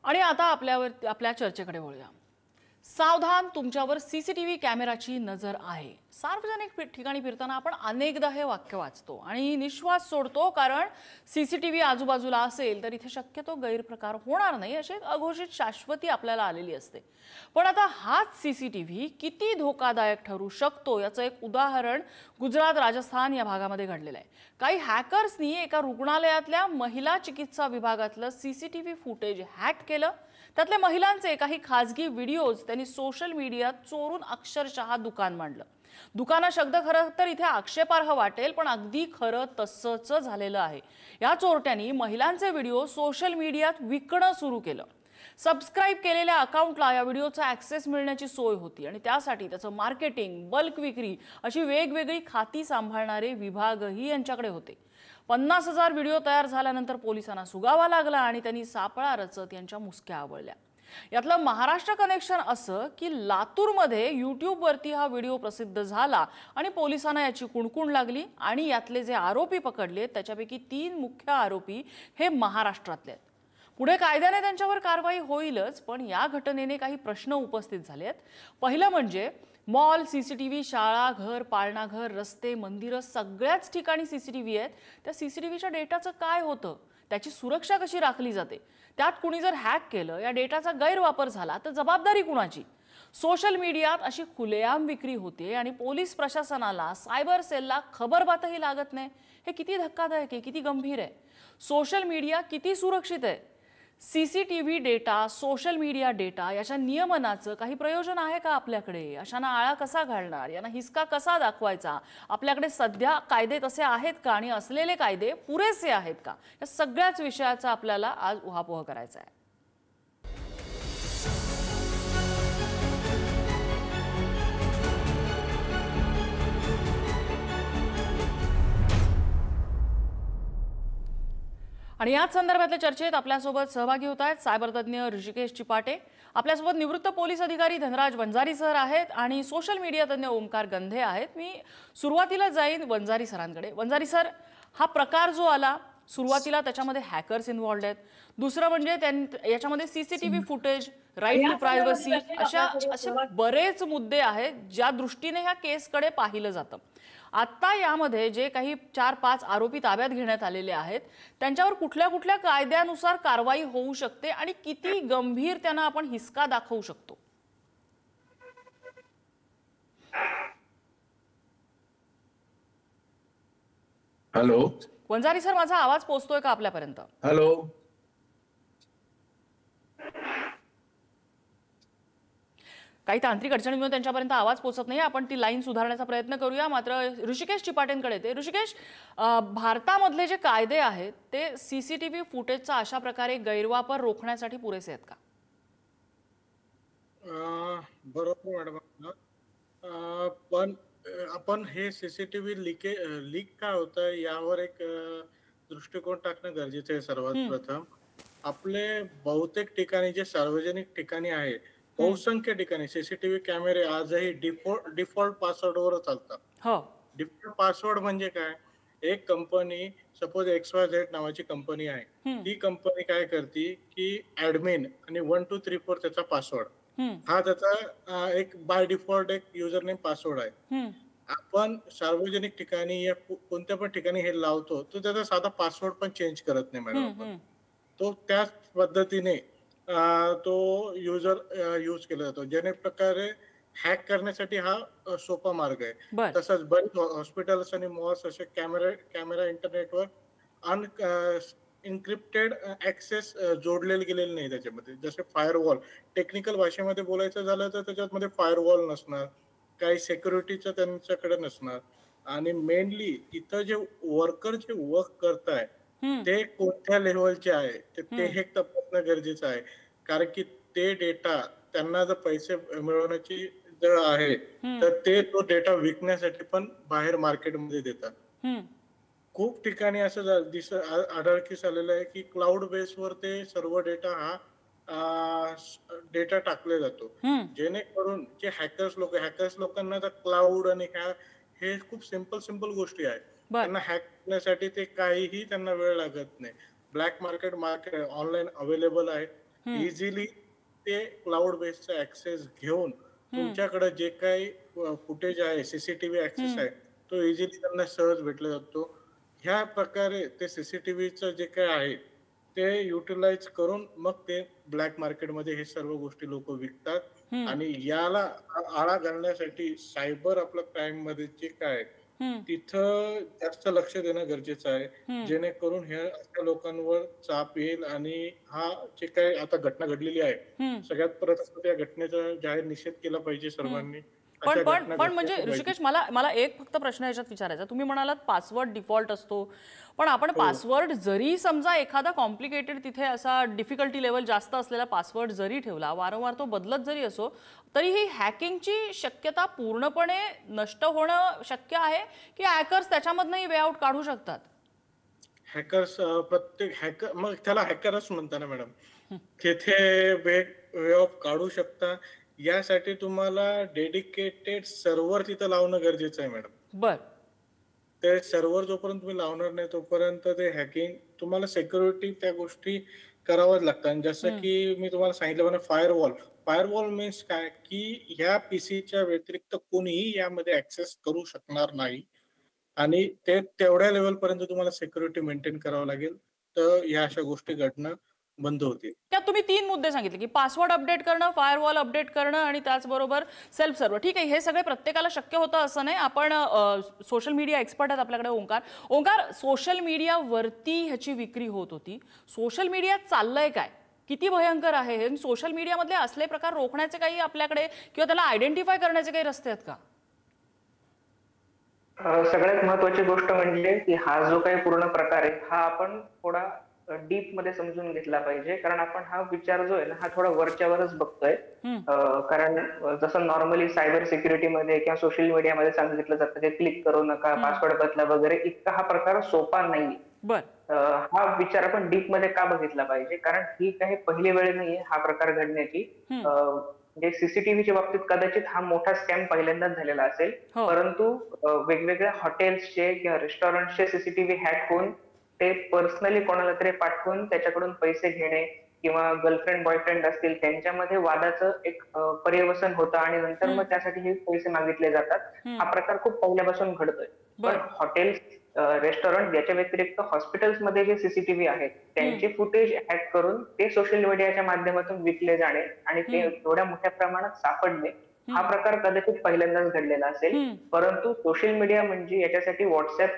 आणि आता आपल्या चर्चेकडे वळूया। सावधान, तुमच्यावर सीसीटीव्ही कॅमेराची नजर आहे। सार्वजनिक ठिकाणी फिरताना आपण अनेकदा हे वाक्य वाचतो आणि निश्वास सोडतो, कारण सीसीटीव्ही आजूबाजूला असेल तर इथे शक्यतो गैरप्रकार होणार नाही अशी अघोषित शाश्वती आपल्याला आलेली असते। पण आता हाच सीसीटीव्ही किती धोकादायक ठरू शकतो याचं एक उदाहरण गुजरात, राजस्थान या भागामध्ये घडलेलं आहे। काही हॅकर्सनी एका रुग्णालयातल्या महिला चिकित्सा विभागातलं सीसीटीव्ही फुटेज हॅक केलं। त्यातल्या महिलांचे काही खासगी व्हिडिओज त्यांनी सोशल मीडियात चोरून अक्षरशः दुकान मांडलं। दुकाना शब्द खरं तर इथे आक्षेपार्ह वाटेल, पण अगदी खरं तसंच झालेलं आहे। या चोरट्यांनी महिलांचे व्हिडिओ सोशल मीडियात विकणं सुरू केलं। सबस्क्राइब केलेल्या अकाउंटला या व्हिडिओचा ॲक्सेस मिळण्याची सोय होती आणि त्यासाठी त्याचं मार्केटिंग, बल्क विक्री अशी वेगवेगळी खाती सांभाळणारे विभागही यांच्याकडे होते। 50,000 व्हिडिओ तयार झाल्यानंतर पोलिसांना सुगावा लागला आणि त्यांनी सापळा रचत यांच्या मुसक्या आवळल्या। यातलं महाराष्ट्र कनेक्शन असं की लातूरमध्ये यूट्यूबवरती हा व्हिडिओ प्रसिद्ध झाला आणि पोलिसांना याची कुणकुण लागली आणि यातले जे आरोपी पकडले त्याच्यापैकी 3 मुख्य आरोपी हे महाराष्ट्रातले आहेत। पुढे कायद्याने त्यांच्यावर कारवाई होईलच, पण या घटनेने काही प्रश्न उपस्थित झाले आहेत। पहिलं म्हणजे मॉल, सीसीटीव्ही, शाळा, घर, पाळणाघर, रस्ते, मंदिरं सगळ्याच ठिकाणी सीसीटीव्ही आहेत। त्या सीसीटीव्हीच्या डेटाचं काय होतं, त्याची सुरक्षा कशी राखली जाते, त्यात कुणी जर हॅक केलं, या डेटाचा गैरवापर झाला तर जबाबदारी कुणाची? सोशल मीडियात अशी खुलेआम विक्री होते आणि पोलीस प्रशासनाला, सायबर सेलला खबरबातही लागत नाही। हे किती धक्कादायक आहे, किती गंभीर आहे। सोशल मीडिया किती सुरक्षित आहे? CCTV data, social media data याच्या नियमनाचं काही प्रयोजन आहे का आपल्याकडे? अशांना आळा कसा घालणार, यांना हिसका कसा दाखवायचा? आपल्याकडे सध्या कायदे तसे आहेत का आणि असलेले कायदे पुरेसे आहेत का? या सगळ्याच विषयाचा आपल्याला आज उहापोह करायचा आहे। आणि याच संदर्भातल्या चर्चेत आपल्यासोबत सहभागी होत आहेत सायबर तज्ञ ऋषिकेश चिपाटे, आपल्यासोबत निवृत्त पोलीस अधिकारी धनराज वंजारी सर आहेत आणि सोशल मीडिया तज्ञ ओमकार गंधे आहेत। मी सुरुवातीला जाईन वंजारी सरांकडे। वंजारी सर, हा प्रकार जो आला सुरुवातीला त्याच्यामध्ये हॅकर्स इन्व्हॉल्वड आहेत, दुसरं म्हणजे याच्यामध्ये CCTV footage, right to privacy असे बरेच मुद्दे आहेत ज्या दृष्टीने ह्या केसकडे पाहिलं जातं। आता यामध्ये जे काही 4-5 आरोपी ताब्यात घेण्यात आलेले आहेत त्यांच्यावर कुठल्या कुठल्या कायद्यानुसार कारवाई होऊ शकते आणि किती गंभीर त्यांना आपण हिसका दाखवू शकतो? हॅलो वंजारी सर, माझा आवाज पोहोचतोय का आपल्यापर्यंत? हॅलो, काही तांत्रिक अडचणीमुळे त्यांच्यापर्यंत आवाज पोहोचत नाही। आपण ती लाईन सुधारण्याचा प्रयत्न करूया। मात्र ऋषिकेश चिपाटेंकडे येते। ऋषिकेश, भारतामधले जे कायदे आहेत ते सीसीटीव्ही फुटेजचा अशा प्रकारे गैरवापर रोखण्यासाठी पुरेसे आहेत का? बरोबर मॅडम, पण आपण हे सीसीटीव्ही लीक का होतं यावर एक दृष्टिकोन टाकणं गरजेचं आहे। सर्वात प्रथम आपले बहुतेक ठिकाणी जे सार्वजनिक ठिकाणी आहे, बहुसंख्य ठिकाणी सीसीटीव्ही कॅमेरे आजही डिफॉल्ट पासवर्डवर चालतात। हो, डिफॉल्ट पासवर्ड म्हणजे काय? एक कंपनी, सपोज XYZ नावाची कंपनी आहे, ती कंपनी काय करते की ऍडमिन आणि 1 2 3 4 त्याचा पासवर्ड हा त्याचा एक बाय डिफॉल्ट एक युजर नेम पासवर्ड आहे। आपण सार्वजनिक ठिकाणी या कोणत्या पण ठिकाणी हे लावतो, तो त्याचा साधा पासवर्ड पण चेंज करत नाही मॅडम आपण। तो त्याच पद्धतीने तो युजर यूज केला जातो, जेणे प्रकारे हॅक करण्यासाठी हा सोपा मार्ग आहे। तसंच बरेच हॉस्पिटल्स आणि मॉल्स असे कॅमेरा इंटरनेटवर इन्क्रिप्टेड ऍक्सेस जोडलेले गेलेले नाही त्याच्यामध्ये। जसे फायरवॉल, टेक्निकल भाषेमध्ये बोलायचं झालं तर त्याच्यामध्ये फायरवॉल नसणार, काही सिक्युरिटीचं त्यांच्याकडे नसणार आणि मेनली इथं जे वर्कर जे वर्क करताय ते कोणत्या लेव्हलचे आहे ते हे तपासणं गरजेचं आहे। कारण की ते डेटा त्यांना जर पैसे मिळवण्याची जर आहे तर ते तो डेटा विकण्यासाठी पण बाहेर मार्केटमध्ये देतात। खूप ठिकाणी असं आढळकीस आलेलं आहे की क्लाउड बेसवर ते सर्व डेटा हा डेटा टाकला जातो, जेणेकरून जे हॅकर्स लोकांना तर क्लाउड आणि हे खूप सिंपल गोष्टी आहेत। त्यांना हॅक करण्यासाठी ते काहीही त्यांना वेळ लागत नाही। ब्लॅक मार्केट ऑनलाईन अवेलेबल आहे, इझिली ते क्लाउड बेस्डचा ऍक्सेस घेऊन तुमच्याकडे जे काही फुटेज आहे, सीसीटीव्ही ऍक्सेस आहे, तो इझिली त्यांना सहज भेटला जातो. ह्या प्रकारे ते सीसीटीव्हीचं जे काही आहे ते युटिलाइज करून मग ते ब्लॅक मार्केटमध्ये हे सर्व गोष्टी लोक विकतात आणि याला आळा घालण्यासाठी सायबर आपलं क्राईम मध्ये जे काय आहे, तिथं जास्त लक्ष देणं गरजेचं आहे, जेणेकरून ह्या अशा लोकांवर चाप येईल आणि हा जे काही आता घटना घडलेली आहे, सगळ्यात प्रथम त्या घटनेचा जाहीर निषेध केला पाहिजे सर्वांनी. पण अशा पण घटना पण घडल्या म्हणजे नाही पाहिजे. ऋषिकेश, मला मला एक फक्त प्रश्न याच्यात विचारायचा. तुम्ही म्हणालात पासवर्ड डिफॉल्ट असतो, पण आपण पासवर्ड जरी समजा एखादा कॉम्प्लिकेटेड तिथे असा डिफिकल्टी लेवल जास्त असलेला पासवर्ड जरी ठेवला, वारंवार तो बदलत जरी असो, तरीही हॅकिंगची शक्यता पूर्णपणे नष्ट होणं शक्य आहे की हॅकर्स त्याच्यामधनंही वे आउट काढू शकतात? हॅकर्स प्रत्येक हॅकर, मग त्याला हॅकरच म्हणता ना मॅडम. तिथे वे ऑफ काढू शकता. यासाठी तुम्हाला डेडिकेटेड सर्व्हर तिथं लावणं गरजेचं आहे मॅडम. बर. ते सर्व्हर जोपर्यंत तुम्ही लावणार नाही तोपर्यंत ते हॅकिंग तुम्हाला सिक्युरिटी त्या गोष्टी कराव्याच लागतात. आणि जसं की मी तुम्हाला सांगितलं म्हणा फायरवॉल मीन्स काय की ह्या पीसीच्या व्यतिरिक्त कोणीही यामध्ये ऍक्सेस करू शकणार नाही आणि ते तेवढ्या लेवल पर्यंत तुम्हाला सिक्युरिटी मेंटेन करावं लागेल, तर ह्या अशा गोष्टी घडणं बंद होतील. त्यात तुम्ही 3 मुद्दे सांगितले की पासवर्ड अपडेट करणं, फायरवॉल अपडेट करणं आणि त्याचबरोबर सेल्फ सर्व्हर. ठीक आहे, हे सगळे प्रत्येकाला शक्य होतं असं नाही. आपण सोशल मीडिया एक्सपर्ट आहेत आपल्याकडे ओंकार, सोशल मीडियावरती ह्याची विक्री होत होती. सोशल मीडिया चाललंय काय, किती भयंकर आहे हे, सोशल मीडियामधले असले प्रकार रोखण्याचे काही आपल्याकडे किंवा त्याला आयडेंटिफाय करण्याचे काही रस्ते आहेत का? सगळ्यात महत्वाची गोष्ट म्हणजे की हा जो काही पूर्ण प्रकार आहे हा आपण थोडा डीप मध्ये समजून घेतला पाहिजे, कारण आपण हा विचार जो आहे ना हा थोडा वरच्यावरच बघतोय. कारण जसं नॉर्मली सायबर सिक्युरिटी मध्ये किंवा सोशल मीडियामध्ये सांगितलं जातं की क्लिक करू नका, पासवर्ड बदला वगैरे, इतका हा प्रकार सोपा नाहीये. हा विचार आपण डीप मध्ये का बघितला पाहिजे, कारण ही काही पहिली वेळ नाहीये हा प्रकार घडण्याची. म्हणजे सीसीटीव्हीच्या बाबतीत कदाचित हा मोठा स्कॅम पहिल्यांदाच झालेला असेल, परंतु वेगवेगळ्या हॉटेल्सचे किंवा रेस्टॉरंटचे सीसीटीव्ही हॅक होऊन ते पर्सनली कोणाला तरी पाठवून त्याच्याकडून पैसे घेणे किंवा गर्लफ्रेंड बॉयफ्रेंड असतील त्यांच्यामध्ये वादाचं एक पर्यवसन होतं आणि नंतर मग त्यासाठी हे पैसे मागितले जातात. हा प्रकार खूप पहिल्यापासून घडतोय. पण हॉटेल्स, रेस्टॉरंट याच्या व्यतिरिक्त हॉस्पिटल्स मध्ये जे सीसीटीव्ही आहेत त्यांचे फुटेज हॅक करून ते सोशल मीडियाच्या माध्यमातून विकले जाणे आणि ते एवढ्या मोठ्या प्रमाणात सापडणे, हा प्रकार कदाचित पहिल्यांदाच घडलेला असेल. परंतु सोशल मीडिया म्हणजे याच्यासाठी व्हॉट्सअप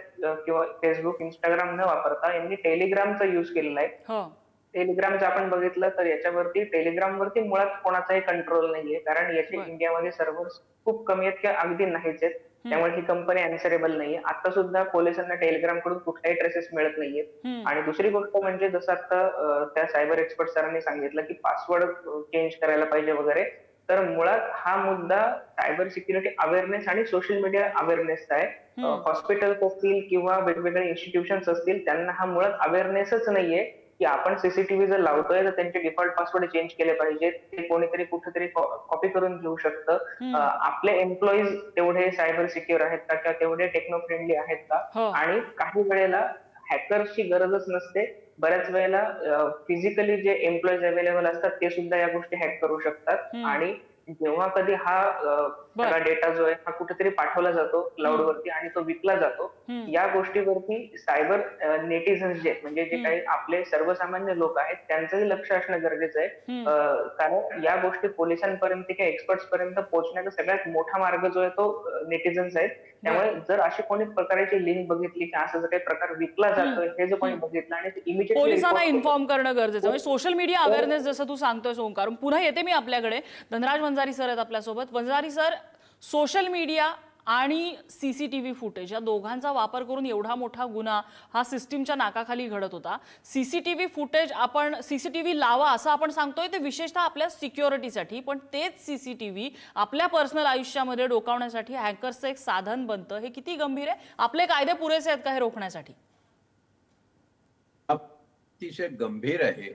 किंवा फेसबुक, इंस्टाग्राम न वापरता यांनी टेलिग्रामचा युज केलेला आहे. टेलिग्रामचं आपण बघितलं तर याच्यावरती टेलिग्रामवरती मुळात कोणाचाही कंट्रोल नाहीये, कारण याचे इंडियामध्ये सर्व्हर्स खूप कमी आहेत किंवा अगदी नाहीच आहेत. त्यामुळे ही कंपनी अन्सरेबल नाहीये. आता सुद्धा पोलिसांना टेलिग्राम कडून कुठल्याही ट्रेसेस मिळत नाहीयेत. आणि दुसरी गोष्ट म्हणजे जसं आता त्या सायबर एक्सपर्ट सरांनी सांगितलं की पासवर्ड चेंज करायला पाहिजे वगैरे, तर मुळात हा मुद्दा सायबर सिक्युरिटी अवेअरनेस आणि सोशल मीडिया अवेअरनेसचा आहे. हॉस्पिटल्स असतील किंवा वेगवेगळे इन्स्टिट्यूशन्स असतील त्यांना हा मुळात अवेअरनेसच नाहीये की आपण सीसीटीव्ही जर लावतोय तर त्यांचे डिफॉल्ट पासवर्ड चेंज केले पाहिजेत. ते कोणीतरी कुठेतरी कॉपी करून घेऊ शकतं. आपले एम्प्लॉईज तेवढे सायबर सिक्युअर आहेत का किंवा तेवढे टेक्नो फ्रेंडली आहेत का, आणि काही वेळेला हॅकर्सची गरजच नसते. बऱ्याच वेळेला फिजिकली जे एम्प्लॉईज अवेलेबल असतात ते सुद्धा या गोष्टी हॅक करू शकतात. आणि जेव्हा कधी हा डेटा जो आहे हा कुठेतरी पाठवला जातो क्लाउड वरती आणि तो विकला जातो, या गोष्टीवरती सायबर नेटिझन्स जे म्हणजे जे काही आपले सर्वसामान्य लोक आहेत त्यांचंही लक्ष असणं गरजेचं आहे. कारण या गोष्टी पोलिसांपर्यंत किंवा एक्सपर्ट्स पर्यंत पोहोचण्याचा सगळ्यात मोठा मार्ग जो आहे तो नेटिझन्स आहेत. त्यामुळे जर अशी कोणी प्रकारची लिंक बघितली की असा जो काही प्रकार विकला जातोय हे जर कोणी बघितलं आणि इमिजिएटली पोलिसांना इन्फॉर्म करणं गरजेचं आहे. सोशल मीडिया अवेअरनेस जसं तू सांगतोय ओंकार, पुन्हा येते मी आपल्याकडे. धनराज वंजारी सर आहेत आपल्यासोबत. वंजारी सर, सोशल मीडिया आणि सीसीटीव्ही फुटेज या दोघांचा वापर करून एवढा मोठा गुन्हा हा सिस्टीमच्या नाकाखाली घडत होता. सीसीटीव्ही फुटेज, आपण सीसीटीव्ही लावा असं आपण सांगतोय ते विशेषतः आपल्या सिक्युरिटीसाठी, पण तेच सीसीटीव्ही आपल्या पर्सनल आयुष्यामध्ये डोकावण्यासाठी हॅकर्सचं एक साधन बनतं. हे किती गंभीर आहे? आपले कायदे पुरेसे आहेत का हे रोखण्यासाठी? अतिशय गंभीर आहे.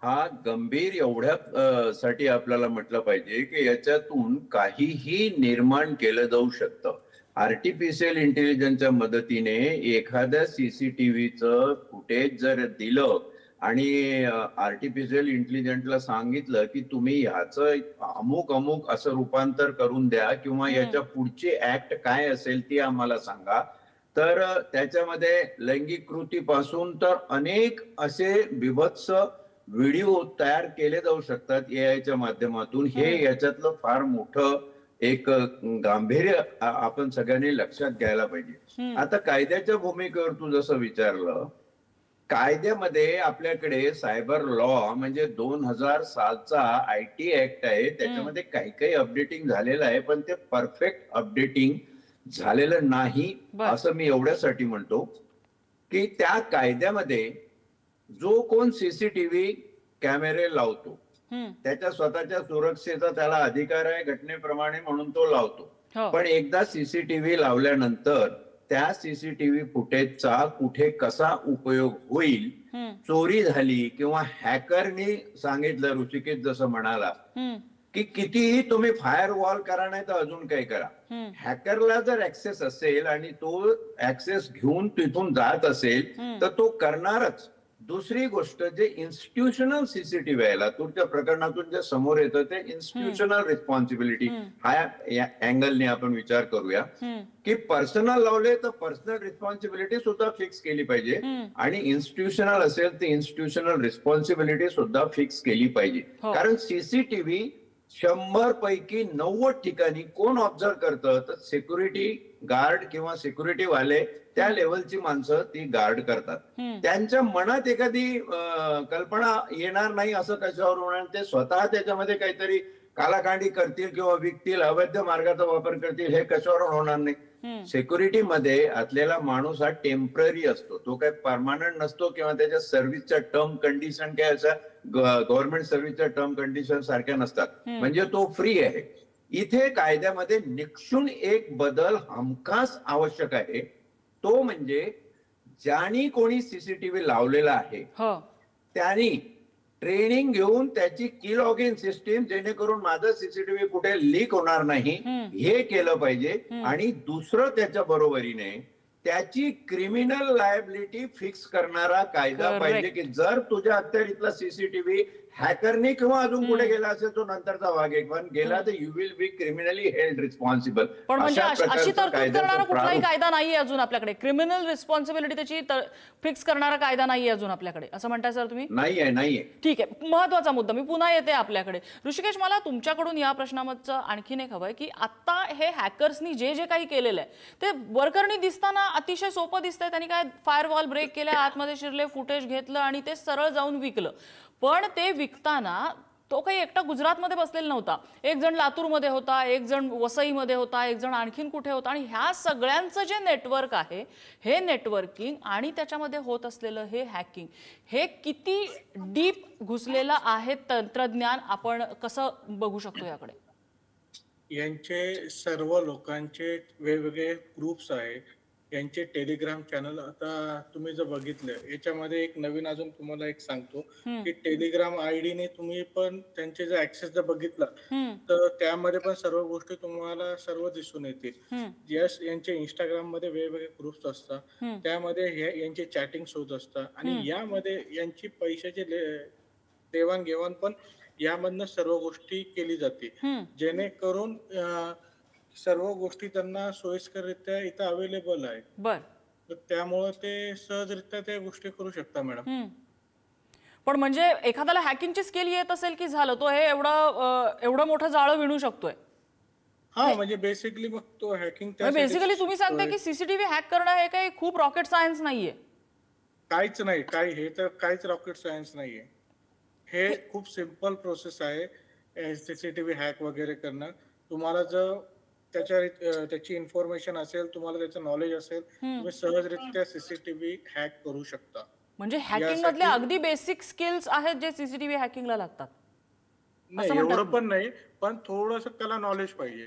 हा गंभीर एवढ्यासाठी आपल्याला म्हटलं पाहिजे की याच्यातून काहीही निर्माण केलं जाऊ शकतं. आर्टिफिशियल इंटेलिजन्सच्या मदतीने एखाद्या सीसीटीव्हीचं फुटेज जर दिलं आणि आर्टिफिशियल इंटेलिजन्सला सांगितलं की तुम्ही ह्याचं अमुक अमुक असं रूपांतर करून द्या किंवा याच्या पुढची ऍक्ट काय असेल ती आम्हाला सांगा, तर त्याच्यामध्ये लैंगिक कृतीपासून तर अनेक असे बिभत्स व्हिडिओ तयार केले जाऊ शकतात एआयच्या माध्यमातून. हे याच्यातलं फार मोठं एक गांभीर्य आपण सगळ्यांनी लक्षात घ्यायला पाहिजे. आता कायद्याच्या भूमिकेवर तू जसं विचारलं, कायद्यामध्ये आपल्याकडे सायबर लॉ म्हणजे 2000 सालचा IT ऍक्ट आहे, त्याच्यामध्ये काही काही अपडेटिंग झालेलं आहे, पण ते परफेक्ट अपडेटिंग झालेलं नाही असं मी एवढ्यासाठी म्हणतो की त्या कायद्यामध्ये जो कोण सीसीटीव्ही कॅमेरे लावतो त्याच्या स्वतःच्या सुरक्षेचा त्याला अधिकार आहे घटनेप्रमाणे, म्हणून तो लावतो. पण एकदा सीसीटीव्ही लावल्यानंतर त्या सीसीटीव्ही फुटेजचा कुठे कसा उपयोग होईल, चोरी झाली किंवा हॅकरनी सांगितलं, ऋषिकेश जसं म्हणाला की कितीही तुम्ही फायर वॉल करा नाही तर अजून काही करा, हॅकरला जर ऍक्सेस असेल आणि तो ऍक्सेस घेऊन तिथून जात असेल तर तो करणारच. दुसरी गोष्ट, जे इन्स्टिट्यूशनल सीसीटीव्ही आहे, लातूरच्या प्रकरणातून जे समोर येतं ते इन्स्टिट्यूशनल रिस्पॉन्सिबिलिटी ह्या अँगलने आपण विचार करूया की पर्सनल लावले तर पर्सनल रिस्पॉन्सिबिलिटी सुद्धा फिक्स केली पाहिजे आणि इन्स्टिट्यूशनल असेल तर इन्स्टिट्यूशनल रिस्पॉन्सिबिलिटी सुद्धा फिक्स केली पाहिजे. कारण सीसीटीव्ही 100 पैकी 90 ठिकाणी कोण ऑब्झर्व करतं तर सिक्युरिटी गार्ड किंवा सिक्युरिटी वाले, त्या लेवलची माणसं ती गार्ड करतात. त्यांच्या मनात एखादी कल्पना येणार नाही असं कशावर होणार, ते स्वतः त्याच्यामध्ये काहीतरी कालाकांडी करतील किंवा विकतील, अवैध मार्गाचा वापर करतील, हे कशावर होणार नाही. सिक्युरिटी मध्ये असलेला माणूस हा टेम्पररी असतो, तो काही परमानंट नसतो किंवा त्याच्या सर्व्हिसच्या टर्म कंडिशन काय अशा गव्हर्नमेंट सर्व्हिसच्या टर्म कंडिशन सारख्या नसतात, म्हणजे तो फ्री आहे. इथे कायद्यामध्ये निक्षून एक बदल हमखास आवश्यक आहे, तो म्हणजे ज्यांनी कोणी सीसीटीव्ही लावलेला आहे त्यांनी ट्रेनिंग घेऊन त्याची की लॉग इन सिस्टीम, जेणेकरून माझं सीसीटीव्ही कुठे लीक होणार नाही हे केलं पाहिजे. आणि दुसरं त्याच्या बरोबरीने त्याची क्रिमिनल लायबिलिटी फिक्स करणारा कायदा पाहिजे की जर तुझ्या अत्यारीतला सीसीटीव्ही हॅकरने किंवा अजून कुठे गेला असेल तो नंतरचा भाग आहे, पण गेला तर you will be criminally held responsible. पण म्हणजे अशी तरतूद करणारा कुठलाही कायदा नाहीये अजून आपल्याकडे, क्रिमिनल रिस्पॉन्सिबिलिटी त्याची फिक्स करणारा कायदा नाहीये अजून आपल्याकडे, असं म्हणताय सर तुम्ही? नाहीये. ठीक आहे, महत्वाचा मुद्दा, मी पुन्हा येते आपल्याकडे. ऋषिकेश, मला तुमच्याकडून या प्रश्नामध्ये आणखीन एक हवंय की आता हे हॅकर्सनी जे जे काही केलेलं आहे ते वरकरणी दिसताना अतिशय सोपं दिसतंय. त्यांनी काय फायरवॉल ब्रेक केल्या, आतमध्ये शिरले, फुटेज घेतलं आणि ते सरळ जाऊन विकलं. पण ते विकताना तो काही एकटा गुजरातमध्ये बसलेला नव्हता, एक जण लातूरमध्ये होता, एक जण वसईमध्ये होता, एक जण आणखीन कुठे होता. आणि ह्या सगळ्यांचं जे नेटवर्क आहे, हे नेटवर्किंग आणि त्याच्यामध्ये होत असलेलं हे हॅकिंग, हे किती डीप घुसलेलं आहे तंत्रज्ञान, आपण कसं बघू शकतो याकडे? यांचे सर्व लोकांचे वेगवेगळे ग्रुप्स आहे, यांचे टेलिग्राम चॅनल. आता तुम्ही जर बघितलं याच्यामध्ये एक नवीन अजून तुम्हाला एक सांगतो की टेलिग्राम आयडी ने तुम्ही पण त्यांचे जर ऍक्सेस जर बघितला तर त्यामध्ये पण सर्व गोष्टी तुम्हाला सर्व दिसून येतील. यस, यांचे इंस्टाग्राम मध्ये वेगवेगळे ग्रुप्स असतात, त्यामध्ये यांचे चॅटिंग होत असतात आणि यामध्ये यांची पैशाची देवाणघेवाण पण यामधनं सर्व गोष्टी केली जाते, जेणेकरून सर्व गोष्टी त्यांना सोयीस्कररित्या इथं अवेलेबल आहे. तर त्यामुळे ते सहजरित्या त्या गोष्टी करू शकता मॅडम. पण म्हणजे एखाद्याला हॅकिंगची स्किल येत असेल की झालं, तो हे एवढं मोठं जाळं विणू शकतोय? हा, म्हणजे बेसिकली मग तो हॅकिंग, बेसिकली तुम्ही सांगताय की सीसीटीव्ही हॅक करणं हे काही खूप रॉकेट सायन्स नाहीये? काहीच नाही, हे तर काहीच रॉकेट सायन्स नाहीये. हे खूप सिंपल प्रोसेस आहे सीसीटीव्ही हॅक वगैरे करणं. तुम्हाला जर त्याची इन्फॉर्मेशन असेल, तुम्हाला त्याचं नॉलेज असेल, तुम्ही सहजरित्या सीसीटीव्ही हॅक करू शकता. म्हणजे हॅकिंग मधले अगदी बेसिक स्किल्स आहेत जे सीसीटीव्ही हॅकिंगला लागतात? नाही, एवढं पण नाही, पण थोडंसं त्याला नॉलेज पाहिजे.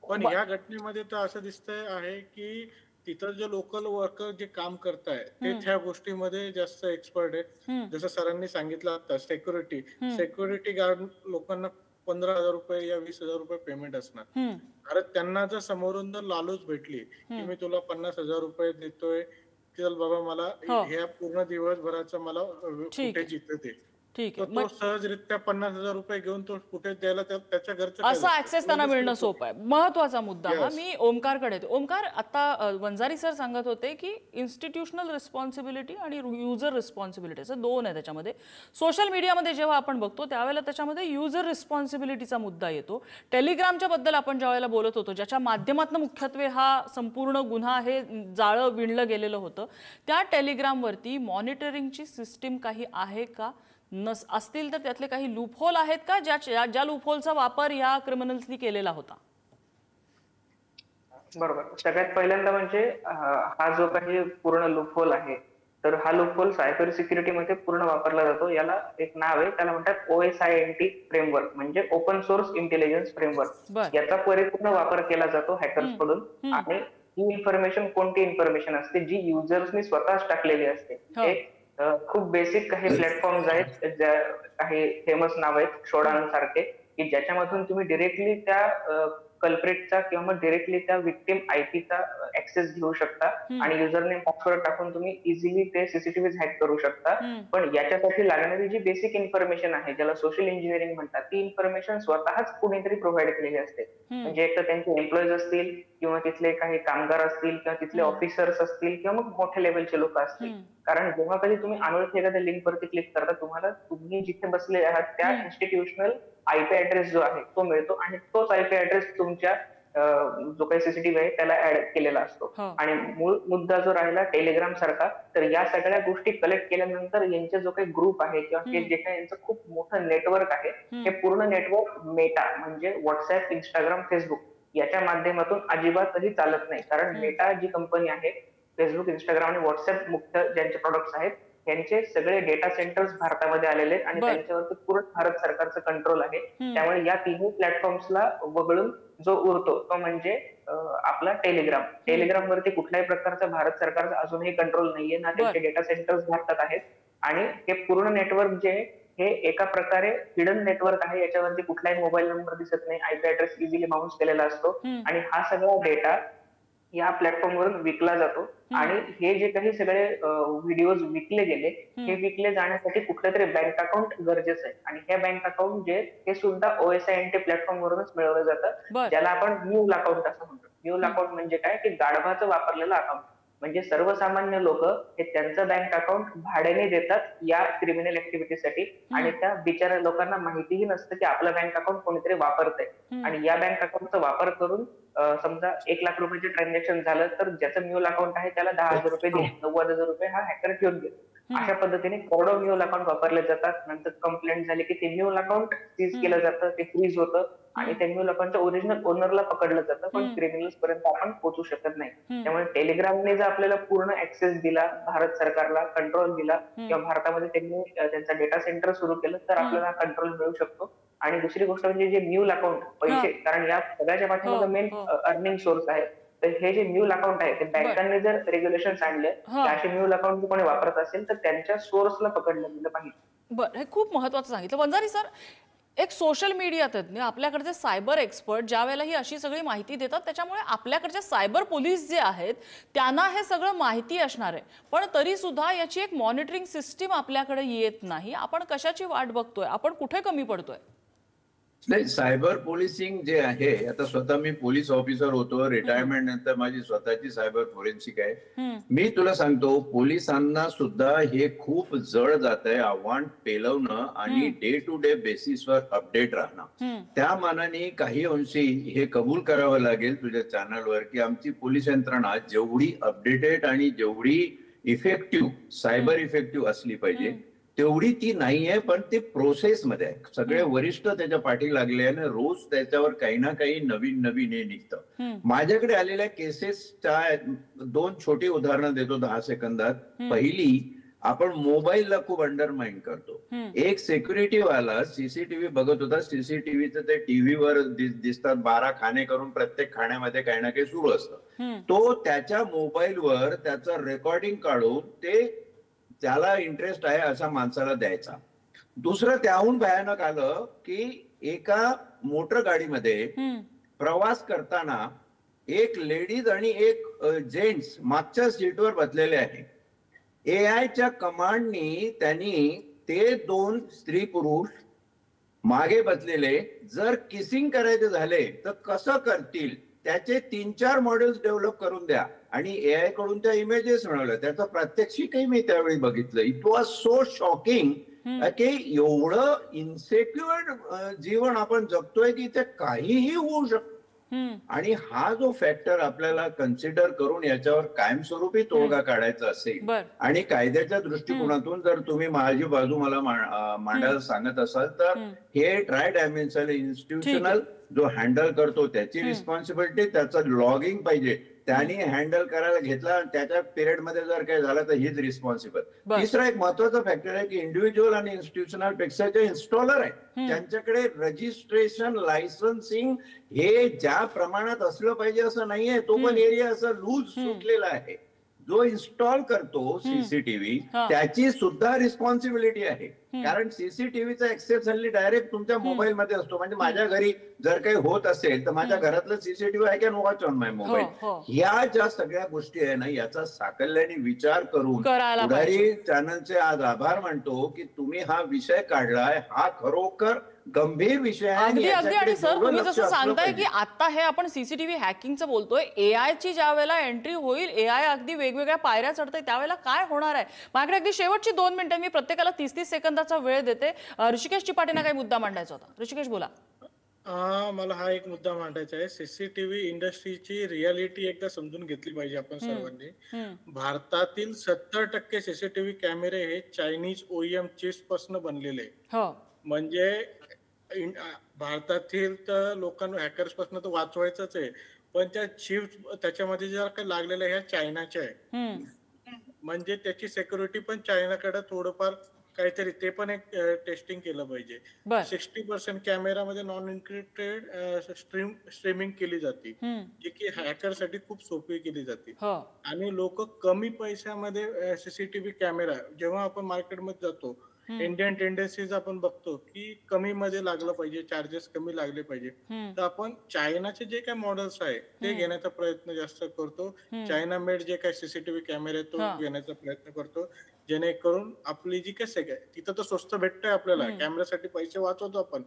पण या घटनेमध्ये तर असं दिसतंय आहे की तिथं जे लोकल वर्कर जे काम करताय ते त्या गोष्टीमध्ये जास्त एक्सपर्ट आहे. जसं सरांनी सांगितलं आता, सिक्युरिटी गार्ड लोकांना 15,000 रुपये या 20,000 रुपये पेमेंट असणार. अरे त्यांना जर समोरून जर लालूच भेटली की मी तुला 50,000 रुपये देतोय चल बाबा मला हो. ह्या पूर्ण दिवसभराचं मला ठीक आहे. फुटेज इथे दे, ठीक तर आहे. तो सहजरित्या 50,000 रुपये घेऊन तो फुटेज द्यायला त्याच्या घरचं काय असा जातं? ऍक्सेस त्यांना एवढंच मिळणं करतो. सोपं आहे. महत्वाचा मुद्दा हा. Yes. मी ओमकारकडे येते. ओमकार, आता वंजारी सर सांगत होते की इन्स्टिट्यूशनल रिस्पॉन्सिबिलिटी आणि युजर रिस्पॉन्सिबिलिटी असं दोन आहे त्याच्यामध्ये. सोशल मीडियामध्ये जेव्हा आपण बघतो त्यावेळेला त्याच्यामध्ये युजर रिस्पॉन्सिबिलिटीचा मुद्दा येतो. टेलिग्रामच्या बद्दल आपण ज्या वेळेला बोलत होतो, ज्याच्या माध्यमातून मुख्यत्वे हा संपूर्ण गुन्हा हे जाळं विणलं गेलेलं होतं, त्या टेलिग्रामवरती मॉनिटरिंगची सिस्टीम काही आहे का? असतील तर त्यातले काही लूपहोल आहेत का, ज्या लूपहोलचा वापर या क्रिमिनल्सनी केलेला होता? बरोबर. सगळ्यात पहिल्यांदा म्हणजे हा जो काही पूर्ण लूपहोल आहे, तर हा लूपहोल सायबर सिक्युरिटीमध्ये पूर्ण वापरला जातो. याला एक नाव आहे, त्याला म्हणतात OSINT फ्रेमवर्क, म्हणजे ओपन सोर्स इंटेलिजन्स फ्रेमवर्क. बर. याचा परिपूर्ण वापर केला जातो हॅकर्स कडून. आणि ही इन्फॉर्मेशन कोणती इन्फॉर्मेशन असते जी युजर्सनी स्वतःच टाकलेली असते. हो. एक खूप बेसिक काही प्लॅटफॉर्म्स आहेत, काही फेमस नाव आहेत शोडान सारखे, की ज्याच्यामधून तुम्ही डिरेक्टली त्या कल्प्रेटचा किंवा मग डिरेक्टली त्या विक्टिम आयपीचा ऍक्सेस घेऊ शकता आणि युजरनेम पासवर्ड टाकून तुम्ही इझिली ते सीसीटीव्ही हॅक करू शकता. पण याच्यासाठी लागणारी जी बेसिक इन्फॉर्मेशन आहे, ज्याला सोशल इंजिनिअरिंग म्हणतात, ती इन्फॉर्मेशन स्वतःच कुणीतरी प्रोव्हाइड केलेली असते. म्हणजे एक तर त्यांचे एम्प्लॉईज असतील किंवा तिथले काही कामगार असतील किंवा तिथले ऑफिसर्स असतील किंवा मग मोठ्या लेवलचे लोक असतील. कारण जेव्हा कधी तुम्ही अनोळखी एखाद्या लिंक वरती क्लिक करता, तुम्हाला तुम्ही जिथे बसले आहात त्या इन्स्टिट्यूशनल आयपी ऍड्रेस जो आहे तो मिळतो आणि तोच आयपी ऍड्रेस तुमच्या जो काही सीसीटीव्ही आहे त्याला ऍड केलेला असतो. आणि मूळ मुद्दा जो राहिला टेलिग्राम सारखा, तर या सगळ्या गोष्टी कलेक्ट केल्यानंतर यांचे जो काही ग्रुप आहे किंवा हे जे काही यांचं खूप मोठं नेटवर्क आहे, हे पूर्ण नेटवर्क मेटा म्हणजे व्हॉट्सअप, इंस्टाग्राम, फेसबुक याच्या माध्यमातून अजिबातही चालत नाही. कारण मेटा जी कंपनी आहे, फेसबुक, इंस्टाग्राम आणि व्हॉट्सअप मुख्य ज्यांचे प्रोडक्ट्स आहेत, यांचे सगळे डेटा सेंटर्स भारतामध्ये आलेले आहेत आणि त्यांच्यावरती पूर्ण भारत सरकारचं कंट्रोल आहे. त्यामुळे या तिन्ही प्लॅटफॉर्म्सला वगळून जो उरतो तो म्हणजे आपला टेलिग्राम. टेलिग्राम वरती कुठल्याही प्रकारचा भारत सरकारचा अजूनही कंट्रोल नाहीये ना, त्यांचे डेटा सेंटर्स भारतात आहेत. आणि हे पूर्ण नेटवर्क जे हे एका प्रकारे हिडन नेटवर्क आहे, याच्यावरती कुठलाही मोबाईल नंबर दिसत नाही, आयपी ऍड्रेस इझिली बाउन्स केलेला असतो आणि हा सगळा डेटा या प्लॅटफॉर्म वरून विकला जातो. आणि हे जे काही सगळे व्हिडिओज विकले गेले, हे विकले जाण्यासाठी कुठलं तरी बँक अकाउंट गरजेचं आहे. आणि हे बँक अकाउंट जे हे सुद्धा OSINT प्लॅटफॉर्म वरूनच मिळवलं जातं, ज्याला आपण म्यूल अकाउंट असं म्हणतो. म्यूल अकाउंट म्हणजे काय, की गाढवाचं वापरलेलं अकाउंट. म्हणजे सर्वसामान्य लोक हे त्यांचं बँक अकाउंट भाड्याने देतात या क्रिमिनल ऍक्टिव्हिटीसाठी आणि त्या बिचाऱ्या लोकांना माहितीही नसतं की आपलं बँक अकाउंट कोणीतरी वापरतंय. आणि या बँक अकाउंटचा वापर करून समजा 1 लाख रुपयाचे ट्रान्झॅक्शन झालं, तर ज्याचं म्यूल अकाउंट आहे त्याला 10,000 रुपये दिले, 90,000 रुपये हा हॅकर घेऊन गेला. अशा पद्धतीने करोडो म्यूल अकाउंट वापरले जातात. नंतर कंप्लेंट झाली की ते म्यूल अकाउंट सीज केलं जातं, ते फ्रीज होतं आणि त्या म्यूल अकाउंटच्या ओरिजिनल ओनरला पकडलं जातं, पण क्रिमिनल्स पर्यंत आपण पोहोचू शकत नाही. त्यामुळे टेलिग्रामने जर आपल्याला पूर्ण ऍक्सेस दिला, भारत सरकारला कंट्रोल दिला किंवा भारतामध्ये त्यांनी त्यांचा डेटा सेंटर सुरू केलं, तर आपल्याला कंट्रोल मिळू शकतो. आणि दुसरी गोष्ट म्हणजे जे म्यूल अकाउंट पैसे, कारण या सगळ्याच्या पाठीमागे मेन अर्निंग सोर्स आहे, तर हे जे म्यूल अकाउंट आहे ते बँकांनी जर रेग्युलेशन आणले की असे म्यूल अकाउंट कोणी वापरत असेल तर त्यांच्या सोर्सला पकडलं गेलं पाहिजे. बरं, हे खूप महत्वाचं सांगितलं वंजारी सर. एक सोशल मीडिया तज्ञ, आपल्याकडचे सायबर एक्सपर्ट ज्या वेळेला ही अशी सगळी माहिती देतात, त्याच्यामुळे आपल्याकडचे सायबर पोलीस जे आहेत त्यांना हे सगळं माहिती असणार आहे, पण तरी सुद्धा याची एक मॉनिटरिंग सिस्टीम आपल्याकडे येत नाही. आपण कशाची वाट बघतोय? आपण कुठे कमी पडतोय? नाही, सायबर पोलिसिंग जे आहे, आता स्वतः मी पोलीस ऑफिसर होतो, रिटायरमेंट नंतर माझी स्वतःची सायबर फोरेन्सिक आहे. मी तुला सांगतो, पोलिसांना सुद्धा हे खूप जड जात आहे आव्हान पेलवणं आणि डे टू डे बेसिसवर अपडेट राहणं. त्या मानाने काही अंशी हे कबूल करावं लागेल तुझ्या चॅनलवर की आमची पोलीस यंत्रणा जेवढी अपडेटेड आणि जेवढी इफेक्टिव्ह, सायबर इफेक्टिव्ह असली पाहिजे तेवढी ती नाहीये. पण ते प्रोसेसमध्ये आहे, सगळे वरिष्ठ त्याच्या पाठी लागले आणि रोज त्याच्यावर काही ना काही नवीन नवीन हे निघतं. माझ्याकडे आलेल्या केसेसच्या 2 छोटी उदाहरणं देतो 10 सेकंदात. पहिली, आपण मोबाईलला खूप अंडरमाइन करतो. एक सिक्युरिटी वाला सीसीटीव्ही बघत होता, सीसीटीव्हीचं ते टीव्हीवर दिसतात 12 खाणे करून प्रत्येक खाण्यामध्ये काही ना काही सुरू असतं. तो त्याच्या मोबाईलवर त्याचं रेकॉर्डिंग काढून ते त्याला इंटरेस्ट आहे अशा माणसाला द्यायचा. दुसरं त्याहून भयानक आलं की एका मोटर गाडीमध्ये प्रवास करताना एक लेडीज आणि एक जेंट्स मागच्या सीटवर बसलेले आहे. एआयच्या कमांडनी त्यांनी ते 2 स्त्री पुरुष मागे बसलेले जर किसिंग करायचे झाले तर कसं करतील त्याचे 3-4 मॉडेल्स डेव्हलप करून द्या आणि एआय कडून त्या इमेजेस मिळवल्या. त्याचं प्रात्यक्षिकही मी त्यावेळी बघितलं. इट वॉज सो शॉकिंग की एवढं इन्सेक्युअर जीवन आपण जगतोय की ते काहीही होऊ शकतं. आणि हा जो फॅक्टर आपल्याला कन्सिडर करून याच्यावर कायमस्वरूपी तोडगा काढायचा असेल आणि कायद्याच्या दृष्टिकोनातून जर तुम्ही माझी बाजू मला मांडायला सांगत असाल तर हे ट्राय डायमेन्शनल इन्स्टिट्यूशनल जो हँडल करतो त्याची रिस्पॉन्सिबिलिटी, त्याचं लॉगिंग पाहिजे, त्यांनी हँडल करायला घेतला आणि त्याच्या पिरियड मध्ये जर काही झालं तर हीच रिस्पॉन्सिबल. तिसरा एक महत्वाचा फॅक्टर आहे की इंडिव्हिज्युअल आणि इन्स्टिट्यूशनल पेक्षा जे इन्स्टॉलर आहे त्यांच्याकडे रजिस्ट्रेशन लायसन्सिंग हे ज्या प्रमाणात असलं पाहिजे असं नाहीये. तो पण एरिया असं लूज सुटलेला आहे. जो इन्स्टॉल करतो सीसीटीव्ही त्याची सुद्धा रिस्पॉन्सिबिलिटी आहे. कारण सीसीटीव्हीचा ऍक्सेस हल्ली डायरेक्ट तुमच्या मोबाईल मध्ये असतो. म्हणजे माझ्या घरी जर काही होत असेल तर माझ्या घरातलं CCTV I can watch on my mobile. ह्या ज्या सगळ्या गोष्टी आहे ना याचा साकल्याने विचार करून पुढारी चॅनलचे आज आभार मानतो की तुम्ही हा विषय काढलाय. हा खरोखर गंभीर विषय आहे. अगदी अगदी. आणि सर तुम्ही जसं सांगताय की आता हे आपण सीसीटीव्ही हॅकिंगचं बोलतोय, एआय ची ज्या वेळेला एंट्री होईल, एआय अगदी वेगवेगळ्या पायऱ्या चढतंय त्यावेळेला काय होणार आहे. माझ्याकडे अगदी शेवटची 2 मिनिटं, मी प्रत्येकाला 30-30 सेकंदाचा वेळ देते. ऋषिकेश चिपाटेंना काही मुद्दा मांडायचा होता. ऋषिकेश बोला. मला हा एक मुद्दा मांडायचा आहे. सीसीटीव्ही इंडस्ट्रीची रियालिटी एकदा समजून घेतली पाहिजे आपण सर्वांनी. भारतातील 70% सीसीटीव्ही कॅमेरे हे चायनीज ओईएम चिप्स पासून बनलेले. म्हणजे भारतातील तर लोकांना हॅकर्स पासून तर वाचवायचंच आहे, पण त्या चिप्स त्याच्यामध्ये ज्या काही लागलेल्या ह्या चायनाच्या आहे. म्हणजे त्याची सिक्युरिटी पण चायनाकडे थोडंफार काहीतरी ते पण एक टेस्टिंग केलं पाहिजे. 60% कॅमेरामध्ये नॉन इन्क्रिप्टेड स्ट्रीमिंग केली जाते, जी की हॅकरसाठी खूप सोपी केली जाते. आणि लोक कमी पैशामध्ये सीसीटीव्ही कॅमेरा, जेव्हा आपण मार्केटमध्ये जातो इंडियन टेंडन्सीज आपण बघतो की कमी मध्ये लागलं पाहिजे, चार्जेस कमी लागले पाहिजे. तर आपण चायनाचे जे काही मॉडेल्स आहे ते घेण्याचा प्रयत्न जास्त करतो. चायना मेड जे काही सीसीटीव्ही कॅमेरे तो घेण्याचा प्रयत्न करतो, जेणेकरून आपली जी काय तिथं तर स्वस्त भेटतंय आपल्याला, कॅमेऱ्यासाठी पैसे वाचवतो आपण,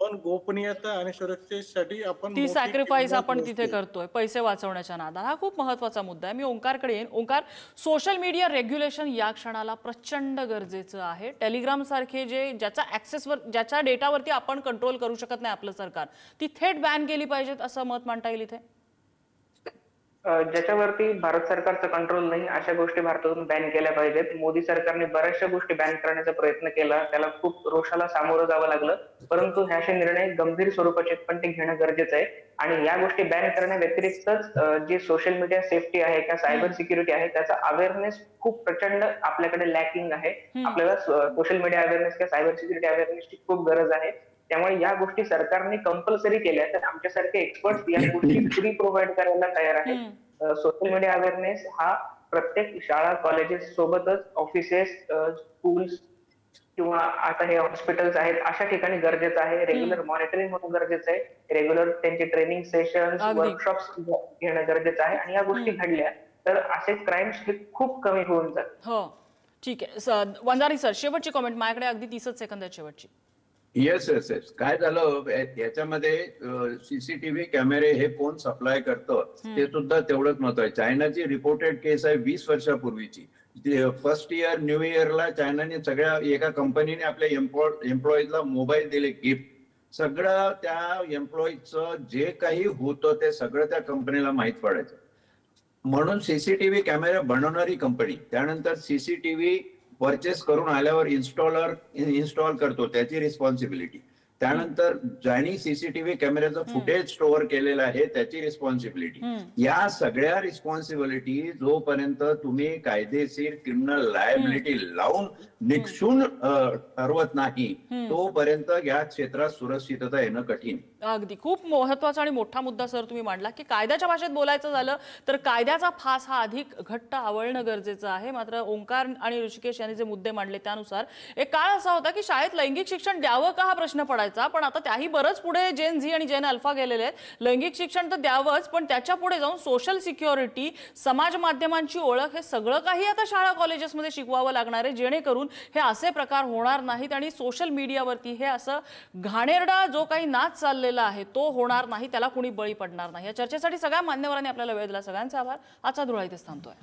पण गोपनीयता आणि सुरक्षेसाठी आपण ती सॅक्रिफाईस आपण तिथे करतोय पैसे वाचवण्याच्या नादात. हा खूप महत्वाचा मुद्दा आहे. मी ओंकारकडे येईन. ओंकार, सोशल मीडिया रेग्युलेशन या क्षणाला प्रचंड गरजेचं आहे. टेलिग्राम सारखे जे ज्याचा ऍक्सेसवर, ज्याच्या डेटावरती आपण कंट्रोल करू शकत नाही आपलं सरकार, ती थेट बॅन केली पाहिजेत असं मत मांडता येईल इथे. ज्याच्यावरती भारत सरकारचा कंट्रोल नाही अशा गोष्टी भारतातून बॅन केल्या पाहिजेत. मोदी सरकारने बऱ्याचशा गोष्टी बॅन करण्याचा प्रयत्न केला, त्याला खूप रोषाला सामोरं जावं लागलं, परंतु ह्याचे निर्णय गंभीर स्वरूपाचे पण ते घेणं गरजेचं आहे. आणि या गोष्टी बॅन करण्या व्यतिरिक्तच जी सोशल मीडिया सेफ्टी आहे किंवा सायबर सिक्युरिटी आहे त्याचा अवेअरनेस खूप प्रचंड आपल्याकडे लॅकिंग आहे. आपल्याला सोशल मीडिया अवेअरनेस किंवा सायबर सिक्युरिटी अवेअरनेसची खूप गरज आहे. त्यामुळे या गोष्टी सरकारने कंपल्सरी केल्या तर आमच्यासारखे एक्सपर्ट या गोष्टी फ्री प्रोव्हाइड करायला तयार आहेत. सोशल मीडिया अवेअरनेस हा प्रत्येक शाळा, कॉलेजेस सोबतच ऑफिसेस, स्कूल्स किंवा आता हे हॉस्पिटल्स आहेत अशा ठिकाणी गरजेचं आहे. रेग्युलर मॉनिटरिंग होणं गरजेचं आहे. रेग्युलर त्यांचे ट्रेनिंग सेशन्स, वर्कशॉप्स घेणं गरजेचं आहे. आणि या गोष्टी घडल्या तर असे क्राईम्स हे खूप कमी होऊन जातात. हो, ठीक आहे. वंजारी सर, शेवटची कमेंट माझ्याकडे, अगदी 30 सेकंद आहेत शेवटची. Yes yes yes. काय झालं याच्यामध्ये, सीसीटीव्ही कॅमेरे हे कोण सप्लाय करतं ते सुद्धा तेवढंच महत्व आहे. चायनाची रिपोर्टेड केस आहे 20 वर्षापूर्वीची. फर्स्ट इयर न्यू इयरला चायनाने सगळ्या एका कंपनीने आपल्या एम्प्लॉईजला मोबाईल दिले गिफ्ट. सगळं त्या एम्प्लॉईजचं जे काही होतं ते सगळं त्या कंपनीला माहित पडायचं. म्हणून सीसीटीव्ही कॅमेरा बनवणारी कंपनी त्यानंतर सीसीटीव्ही परचेस करून आल्यावर इन्स्टॉल करतो त्याची रिस्पॉन्सिबिलिटी, त्यानंतर ज्यांनी सीसीटीव्ही कॅमेऱ्याचं फुटेज स्टोअर केलेलं आहे त्याची रिस्पॉन्सिबिलिटी. या सगळ्या रिस्पॉन्सिबिलिटी जोपर्यंत तुम्ही कायदेशीर क्रिमिनल लायबिलिटी लावून निक्षून ठरवत नाही तोपर्यंत या क्षेत्रात सुरक्षितता येणं कठीण. अगदी खूप महत्त्वाचा आणि मोठा मुद्दा सर तुम्ही मांडला की कायद्याच्या भाषेत बोलायचं झालं तर कायद्याचा फास हा अधिक घट्ट आवळणं गरजेचं आहे. मात्र ओंकार आणि ऋषिकेश यांनी जे मुद्दे मांडले त्यानुसार एक काळ असा होता की शाळेत लैंगिक शिक्षण द्यावं का हा प्रश्न पडायचा, पण आता त्याही बरंच पुढे जेन झी आणि जेन अल्फा गेलेले आहेत. लैंगिक शिक्षण तर द्यावंच, पण त्याच्या पुढे जाऊन सोशल सिक्युरिटी, समाज माध्यमांची ओळख हे सगळं काही आता शाळा कॉलेजेसमध्ये शिकवावं लागणार आहे, जेणेकरून हे असे प्रकार होणार नाहीत आणि सोशल मीडियावरती हे असं घाणेरडा जो काही नाच चाललेला आहे तो होणार नाही, त्याला कुणी बळी पडणार नाही. या चर्चेसाठी सगळ्या मान्यवरांनी आपल्याला वेळ दिला. सगळ्यांचे आभार. आजचा धुळा इथेच थांबतोय.